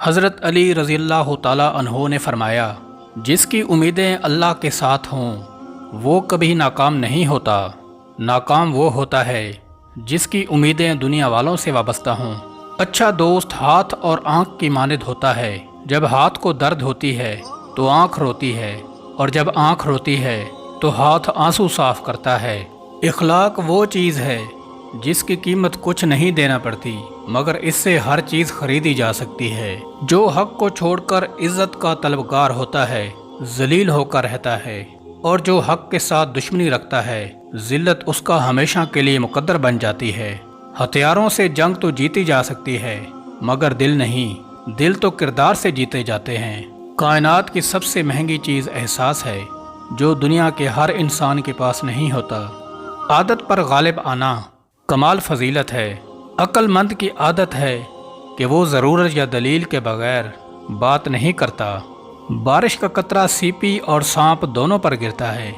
حضرت علی رضی اللہ تعالیٰ عنہ نے فرمایا، جس کی امیدیں اللہ کے ساتھ ہوں وہ کبھی ناکام نہیں ہوتا۔ ناکام وہ ہوتا ہے جس کی امیدیں دنیا والوں سے وابستہ ہوں۔ اچھا دوست ہاتھ اور آنکھ کی مانند ہوتا ہے۔ جب ہاتھ کو درد ہوتی ہے تو آنکھ روتی ہے، اور جب آنکھ روتی ہے تو ہاتھ آنسو صاف کرتا ہے۔ اخلاق وہ چیز ہے جس کی قیمت کچھ نہیں دینا پڑتی، مگر اس سے ہر چیز خریدی جا سکتی ہے۔ جو حق کو چھوڑ کر عزت کا طلبگار ہوتا ہے ذلیل ہو کر رہتا ہے، اور جو حق کے ساتھ دشمنی رکھتا ہے ذلت اس کا ہمیشہ کے لیے مقدر بن جاتی ہے۔ ہتھیاروں سے جنگ تو جیتی جا سکتی ہے مگر دل نہیں، دل تو کردار سے جیتے جاتے ہیں۔ کائنات کی سب سے مہنگی چیز احساس ہے، جو دنیا کے ہر انسان کے پاس نہیں ہوتا۔ عادت پر غالب آنا کمال فضیلت ہے۔ عقل مند کی عادت ہے کہ وہ ضرورت یا دلیل کے بغیر بات نہیں کرتا۔ بارش کا قطرہ سیپی اور سانپ دونوں پر گرتا ہے،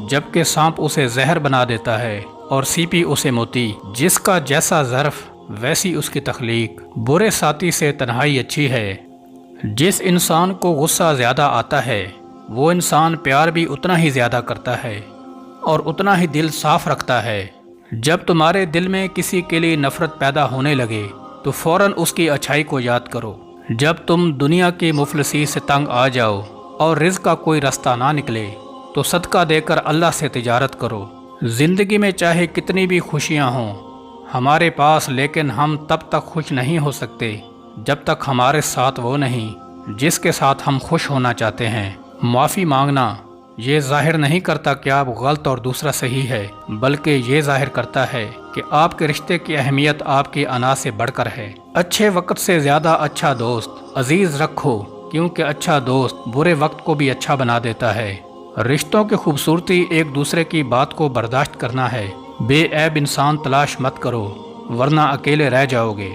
جبکہ سانپ اسے زہر بنا دیتا ہے اور سیپی اسے موتی۔ جس کا جیسا ظرف ویسی اس کی تخلیق۔ برے ساتھی سے تنہائی اچھی ہے۔ جس انسان کو غصہ زیادہ آتا ہے وہ انسان پیار بھی اتنا ہی زیادہ کرتا ہے اور اتنا ہی دل صاف رکھتا ہے۔ جب تمہارے دل میں کسی کے لیے نفرت پیدا ہونے لگے تو فوراً اس کی اچھائی کو یاد کرو۔ جب تم دنیا کی مفلسی سے تنگ آ جاؤ اور رزق کا کوئی راستہ نہ نکلے تو صدقہ دے کر اللہ سے تجارت کرو۔ زندگی میں چاہے کتنی بھی خوشیاں ہوں ہمارے پاس، لیکن ہم تب تک خوش نہیں ہو سکتے جب تک ہمارے ساتھ وہ نہیں جس کے ساتھ ہم خوش ہونا چاہتے ہیں۔ معافی مانگنا یہ ظاہر نہیں کرتا کہ آپ غلط اور دوسرا صحیح ہے، بلکہ یہ ظاہر کرتا ہے کہ آپ کے رشتے کی اہمیت آپ کی انا سے بڑھ کر ہے۔ اچھے وقت سے زیادہ اچھا دوست عزیز رکھو، کیونکہ اچھا دوست برے وقت کو بھی اچھا بنا دیتا ہے۔ رشتوں کی خوبصورتی ایک دوسرے کی بات کو برداشت کرنا ہے۔ بے عیب انسان تلاش مت کرو ورنہ اکیلے رہ جاؤ گے۔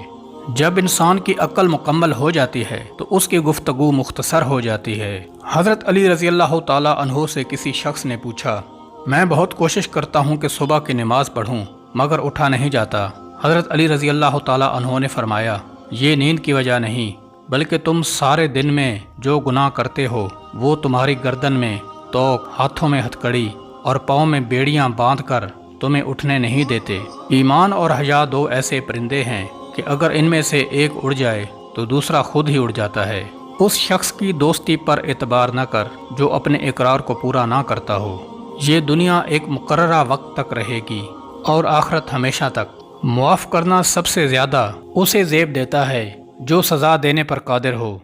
جب انسان کی عقل مکمل ہو جاتی ہے تو اس کی گفتگو مختصر ہو جاتی ہے۔ حضرت علی رضی اللہ تعالیٰ عنہ سے کسی شخص نے پوچھا، میں بہت کوشش کرتا ہوں کہ صبح کی نماز پڑھوں مگر اٹھا نہیں جاتا۔ حضرت علی رضی اللہ تعالیٰ عنہ نے فرمایا، یہ نیند کی وجہ نہیں بلکہ تم سارے دن میں جو گناہ کرتے ہو وہ تمہاری گردن میں توق، ہاتھوں میں ہتھکڑی اور پاؤں میں بیڑیاں باندھ کر تمہیں اٹھنے نہیں دیتے۔ ایمان اور حیا دو ایسے پرندے ہیں کہ اگر ان میں سے ایک اڑ جائے تو دوسرا خود ہی اڑ جاتا ہے۔ اس شخص کی دوستی پر اعتبار نہ کر جو اپنے اقرار کو پورا نہ کرتا ہو۔ یہ دنیا ایک مقررہ وقت تک رہے گی اور آخرت ہمیشہ تک۔ معاف کرنا سب سے زیادہ اسے زیب دیتا ہے جو سزا دینے پر قادر ہو۔